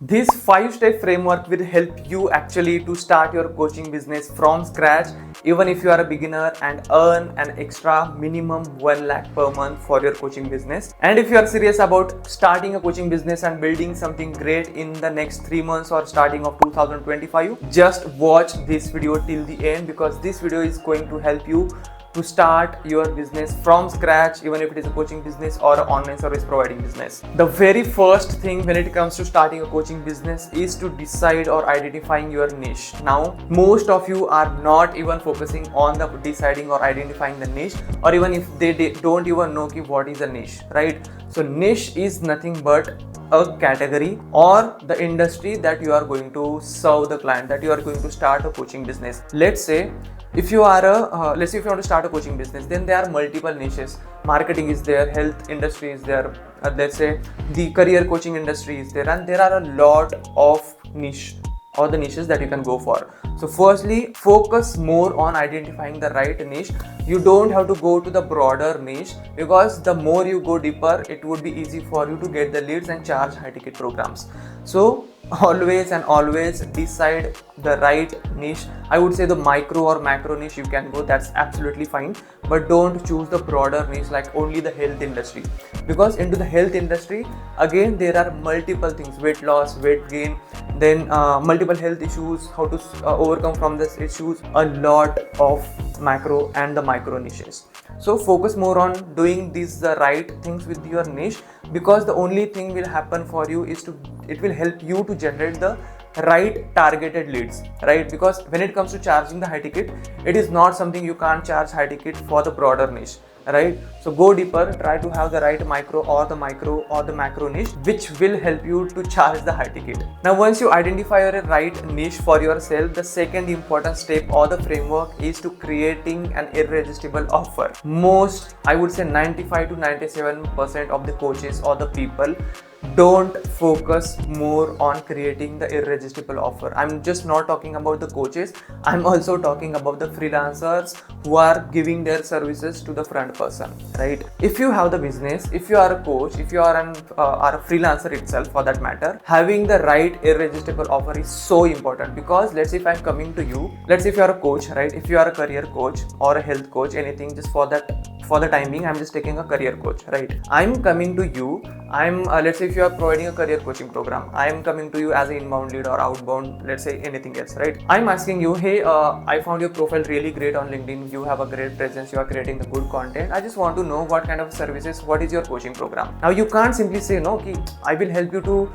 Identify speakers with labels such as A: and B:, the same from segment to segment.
A: This 5-step framework will help you actually to start your coaching business from scratch, even if you are a beginner, and earn an extra minimum 1 lakh per month for your coaching business. And if you are serious about starting a coaching business and building something great in the next 3 months or starting of 2025, just watch this video till the end, because this video is going to help you to start your business from scratch, even if it is a coaching business or an online service providing business. The very first thing when it comes to starting a coaching business is to decide or identifying your niche. Now, most of you are not even focusing on the deciding or identifying the niche, or even if they don't even know what is a niche, right? So niche is nothing but a category or the industry that you are going to serve the client, that you are going to start a coaching business. Let's say if you are let's say if you want to start a coaching business, then there are multiple niches. Marketing is there, health industry is there, let's say the career coaching industry is there, and there are a lot of niche or the niches that you can go for. So firstly, focus more on identifying the right niche. You don't have to go to the broader niche, because the more you go deeper, it would be easy for you to get the leads and charge high ticket programs. So always decide the right niche. I would say the micro or macro niche you can go, that's absolutely fine, but don't choose the broader niche like only the health industry, because into the health industry again there are multiple things: weight loss, weight gain, then multiple health issues, how to overcome from these issues, a lot of macro and the micro niches. So focus more on doing these the right things with your niche, because the only thing will happen for you is it will help you to generate the right targeted leads, right? Because when it comes to charging the high ticket, it is not something you can't charge high ticket for the broader niche, right? So go deeper, try to have the right micro or the macro niche, which will help you to charge the high ticket. Now, once you identify your right niche for yourself, the second important step or the framework is to creating an irresistible offer. Most, I would say 95 to 97% of the coaches or the people don't focus more on creating the irresistible offer. I'm just not talking about the coaches, I'm also talking about the freelancers who are giving their services to the front person, right? If you have the business, if you are a coach, if you are a freelancer itself for that matter, having the right irresistible offer is so important. Because let's say if I'm coming to you, let's say if you are a coach, right? If you are a career coach or a health coach, anything, just for the time being, I'm just taking a career coach, right? I'm coming to you, let's say if you are providing a career coaching program, I'm coming to you as an inbound lead or outbound, let's say anything else, right? I'm asking you, hey, I found your profile really great on LinkedIn, you have a great presence, you are creating the good content, I just want to know what kind of services, what is your coaching program? Now you can't simply say no, I will help you to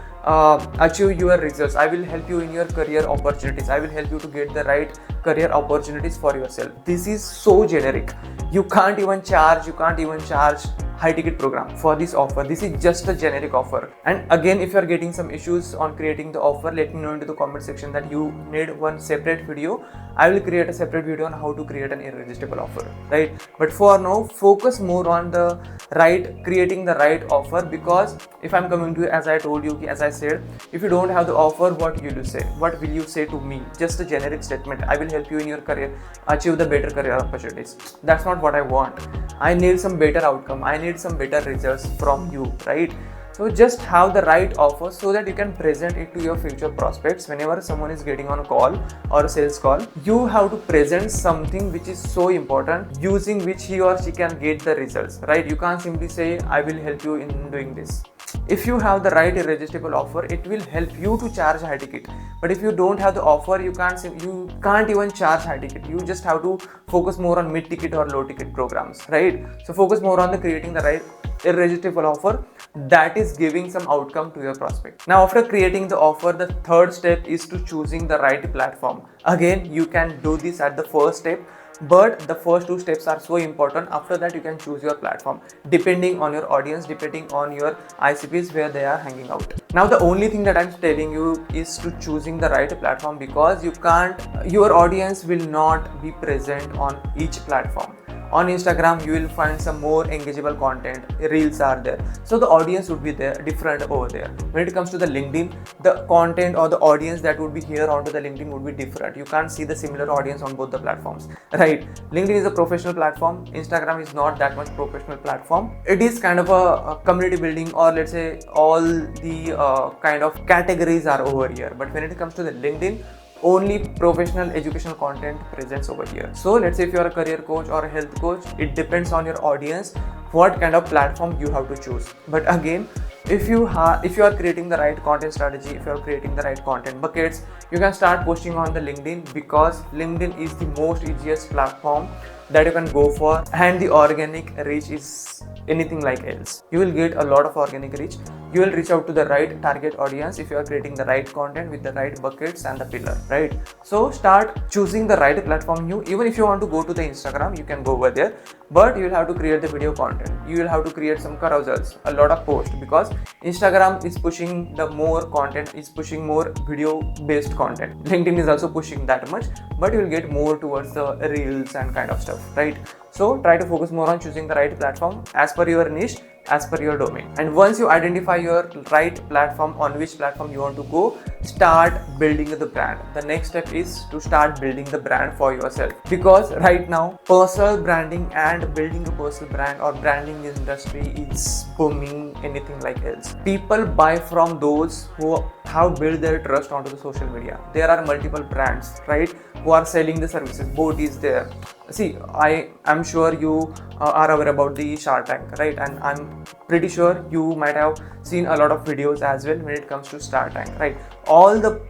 A: achieve your results, I will help you in your career opportunities, I will help you to get the right career opportunities for yourself. This is so generic. You can't even charge high ticket program for this offer. This is just a generic offer. And again, if you are getting some issues on creating the offer, let me know into the comment section that you need one separate video. I will create a separate video on how to create an irresistible offer, right? But for now, focus more on the creating the right offer, because if I'm coming to you, as I told you, as I said, if you don't have the offer, what will you say? What will you say to me? Just a generic statement, I will help you in your career, achieve the better career opportunities. That's not what I want. I need some better outcome, I need some better results from you, right? So just have the right offer so that you can present it to your future prospects. Whenever someone is getting on a call or a sales call, you have to present something which is so important, using which he or she can get the results, right? You can't simply say, I will help you in doing this. If you have the right irresistible offer, it will help you to charge high ticket. But if you don't have the offer, you can't even charge high ticket. You just have to focus more on mid ticket or low ticket programs, right? So focus more on creating the right irresistible offer that is giving some outcome to your prospect. Now, after creating the offer, the third step is to choosing the right platform. Again, you can do this at the first step, but the first two steps are so important. After that, you can choose your platform depending on your audience, depending on your ICPs where they are hanging out. Now, the only thing that I'm telling you is to choosing the right platform, because your audience will not be present on each platform. On Instagram, you will find some more engageable content. Reels are there. So the audience would be there, different over there. When it comes to the LinkedIn, the content or the audience that would be here onto the LinkedIn would be different. You can't see the similar audience on both the platforms, right? LinkedIn is a professional platform. Instagram is not that much professional platform. It is kind of a community building, or let's say all the kind of categories are over here. But when it comes to the LinkedIn, only professional educational content presents over here. So let's say if you are a career coach or a health coach, it depends on your audience what kind of platform you have to choose. But again, if you are creating the right content strategy, if you are creating the right content buckets, you can start posting on the LinkedIn, because LinkedIn is the most easiest platform that you can go for, and the organic reach is anything like else. You will get a lot of organic reach. You will reach out to the right target audience if you are creating the right content with the right buckets and the pillar, right? So start choosing the right platform. Even if you want to go to the Instagram, you can go over there, but you will have to create the video content. You will have to create some carousels, a lot of posts, because Instagram is pushing the more content, is pushing more video based content. LinkedIn is also pushing that much, but you will get more towards the reels and kind of stuff, right? So try to focus more on choosing the right platform as per your niche, as per your domain. And once you identify your right platform, on which platform you want to go, start building the brand. The next step is to start building the brand for yourself, because right now personal branding and building a personal brand or branding industry is booming anything like else. People buy from those who have built their trust onto the social media. There are multiple brands, right, who are selling the services. Both is there. See, I am sure you are aware about the Shark Tank, right? And I'm pretty sure you might have seen a lot of videos as well when it comes to Shark Tank, right? All the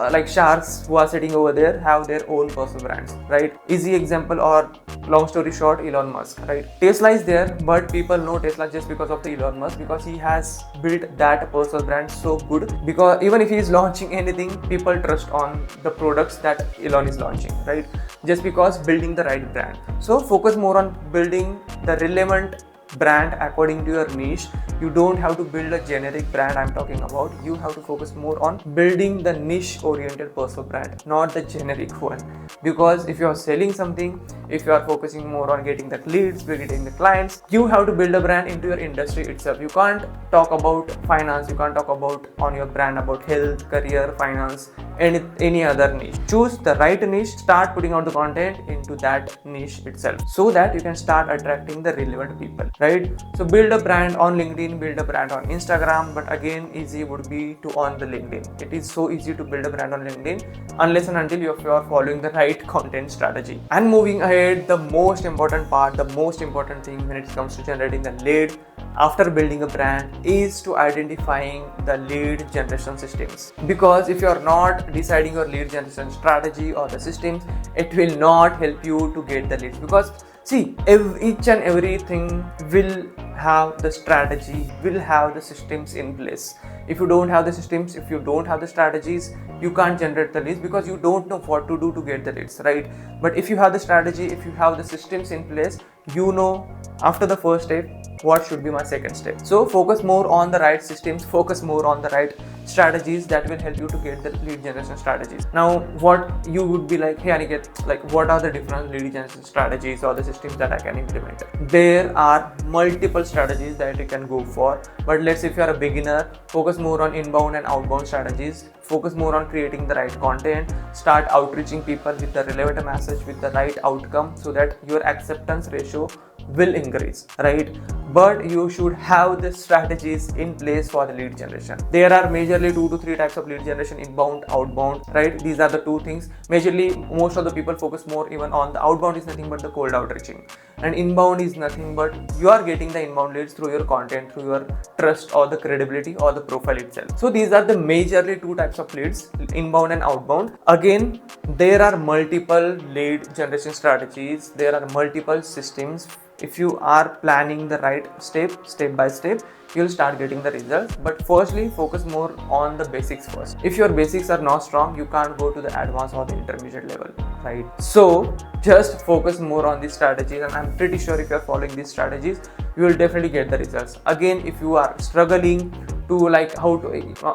A: like sharks who are sitting over there have their own personal brands, right? Easy example, or long story short, Elon Musk, right? Tesla is there, but people know Tesla just because of the Elon Musk, because he has built that personal brand so good, because even if he is launching anything, people trust on the products that Elon is launching, right? Just because building the right brand. So focus more on building the relevant brand according to your niche. You don't have to build a generic brand. I'm talking about, you have to focus more on building the niche oriented personal brand, not the generic one. Because if you are selling something, if you are focusing more on getting the leads, getting the clients, you have to build a brand into your industry itself. You can't talk about finance, you can't talk about on your brand about health, career, finance, any other niche. Choose the right niche, start putting out the content into that niche itself, so that you can start attracting the relevant people, right? So build a brand on LinkedIn, build a brand on Instagram, but again, easy would be to on the LinkedIn. It is so easy to build a brand on LinkedIn unless and until you are following the right content strategy. And moving ahead, the most important part, the most important thing when it comes to generating the lead after building a brand is to identifying the lead generation systems. Because if you are not deciding your lead generation strategy or the systems, it will not help you to get the leads. Because see, each and everything will have the strategy, will have the systems in place. If you don't have the systems, if you don't have the strategies, you can't generate the leads, because you don't know what to do to get the leads, right? But if you have the strategy, if you have the systems in place, you know after the first step what should be my second step. So focus more on the right systems, focus more on the right strategies that will help you to get the lead generation strategies. Now what you would be like, hey Aniket, like what are the different lead generation strategies or the systems that I can implement? There are multiple strategies that you can go for, but let's say if you are a beginner, focus more on inbound and outbound strategies. Focus more on creating the right content, start outreaching people with the relevant message with the right outcome, so that your acceptance ratio will increase, right? But you should have the strategies in place for the lead generation. There are majorly 2 to 3 types of lead generation: inbound, outbound, right? These are the two things. Majorly, most of the people focus more even on the outbound is nothing but the cold outreaching, and inbound is nothing but you are getting the inbound leads through your content, through your trust or the credibility or the profile itself. So these are the majorly 2 types of leads, inbound and outbound. Again, there are multiple lead generation strategies, there are multiple systems. If you are planning the right step by step, you'll start getting the results. But firstly, focus more on the basics first. If your basics are not strong, you can't go to the advanced or the intermediate level, right? So just focus more on these strategies, and I'm pretty sure if you're following these strategies, you will definitely get the results. Again, if you are struggling to like how to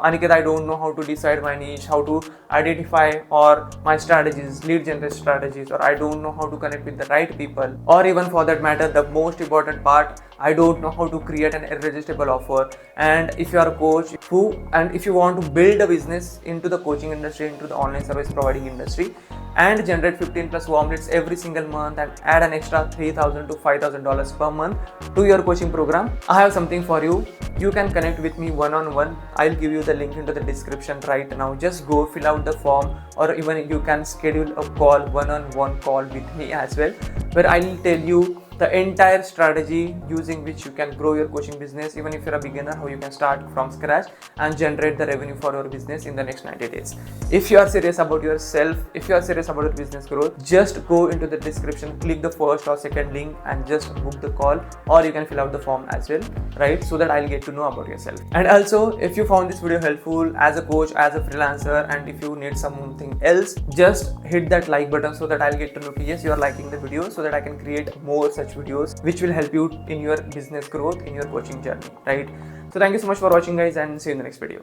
A: Aniket, I don't know how to decide my niche, how to identify or my strategies, lead generation strategies, or I don't know how to connect with the right people, or even for that matter the most important part, I don't know how to create an irresistible offer. And if you are a coach and if you want to build a business into the coaching industry, into the online service providing industry, and generate 15 plus warm leads every single month and add an extra $3,000 to $5,000 per month to your coaching program, I have something for you. You can connect with me one-on-one. I'll give you the link into the description right now. Just go fill out the form, or even you can schedule a call, one-on-one call with me as well, where I'll tell you the entire strategy using which you can grow your coaching business, even if you're a beginner, how you can start from scratch and generate the revenue for your business in the next 90 days. If you are serious about yourself, if you are serious about your business growth, just go into the description, click the first or second link and just book the call, or you can fill out the form as well, right? So that I'll get to know about yourself. And also, if you found this video helpful as a coach, as a freelancer, and if you need something else, just hit that like button so that I'll get to know, yes, you are liking the video, so that I can create more such videos which will help you in your business growth, in your coaching journey, right? So thank you so much for watching guys, and see you in the next video.